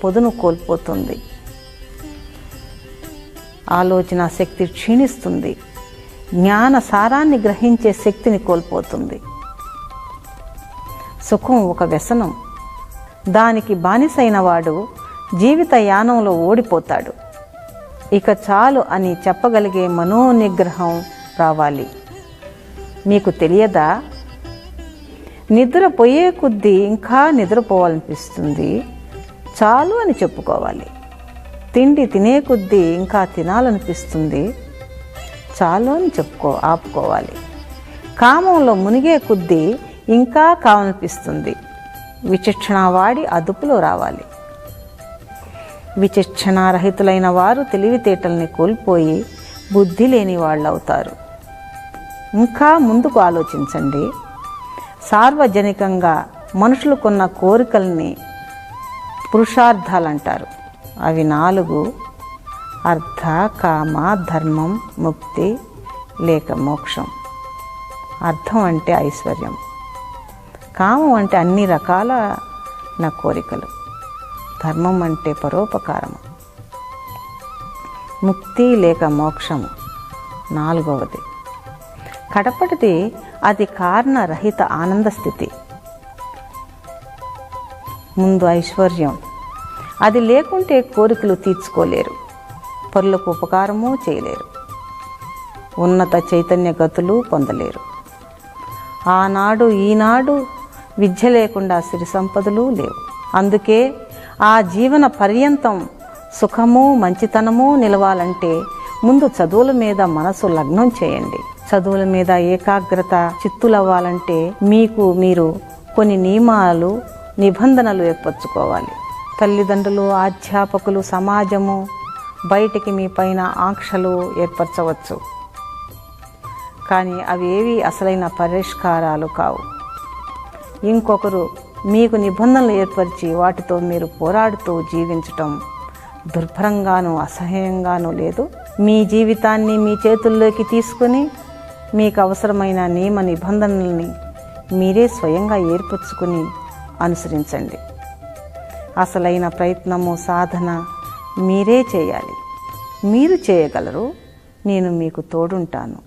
పొదును కోల్పోతుంది. ఆలోచన శక్తి క్షీణిస్తుంది. జ్ఞాన సారాన్ని గ్రహించే శక్తిని కోల్పోతుంది. సుఖం ఒక వ్యసనం. దానికి బానిసైన వాడు జీవిత యానంలో ఓడిపోతాడు. ఇక చాలు అని చెప్పగలిగే మనోనిగ్రహం రావాలి. మీకు తెలియదా, నిద్రపోయే కొద్దీ ఇంకా నిద్రపోవాలనిపిస్తుంది, చాలు అని చెప్పుకోవాలి. తిండి తినే కొద్దీ ఇంకా తినాలనిపిస్తుంది, చాలు అని ఆపుకోవాలి. కామంలో మునిగే కొద్దీ ఇంకా కావాలనిపిస్తుంది. విచక్షణ వాడి అదుపులో రావాలి. విచక్షణారహితులైన వారు తెలివితేటల్ని కోల్పోయి బుద్ధి లేని వాళ్ళు అవుతారు. ఇంకా ముందుకు ఆలోచించండి. సార్వజనికంగా మనుషులకున్న కోరికల్ని పురుషార్థాలంటారు. అవి 4: అర్థ, కామ, ధర్మం, ముక్తి లేక మోక్షం. అర్థం అంటే ఐశ్వర్యం. కామం అంటే అన్ని రకాల నా కోరికలు. ధర్మం అంటే పరోపకారము. ముక్తి లేక మోక్షము 4వది. కడపటిది అది కారణరహిత ఆనంద స్థితి. ముందు ఐశ్వర్యం. అది లేకుంటే కోరికలు తీర్చుకోలేరు, పరులకు ఉపకారము చేయలేరు, ఉన్నత చైతన్య గతులు పొందలేరు. ఆనాడు ఈనాడు విద్య లేకుండా సిరి సంపదలు లేవు. అందుకే ఆ జీవన పర్యంతం సుఖము మంచితనము నిలవాలంటే ముందు చదువుల మీద మనసు లగ్నం చేయండి. చదువుల మీద ఏకాగ్రత చిత్తులవ్వాలంటే మీకు మీరు కొన్ని నియమాలు నిబంధనలు ఏర్పరచుకోవాలి. తల్లిదండ్రులు, అధ్యాపకులు, సమాజము బయటికి మీ పైన ఆంక్షలు ఏర్పరచవచ్చు, కానీ అవి ఏవి అసలైన పరిష్కారాలు కావు. ఇంకొకరు మీకు నిబంధనలు ఏర్పరిచి వాటితో మీరు పోరాడుతూ జీవించటం దుర్భరంగానూ అసహ్యంగానూ లేదు. మీ జీవితాన్ని మీ చేతుల్లోకి తీసుకుని మీకు అవసరమైన నియమ నిబంధనల్ని మీరే స్వయంగా ఏర్పరచుకుని అనుసరించండి. అసలైన ప్రయత్నము సాధన మీరే చేయాలి. మీరు చేయగలరు. నేను మీకు తోడుంటాను.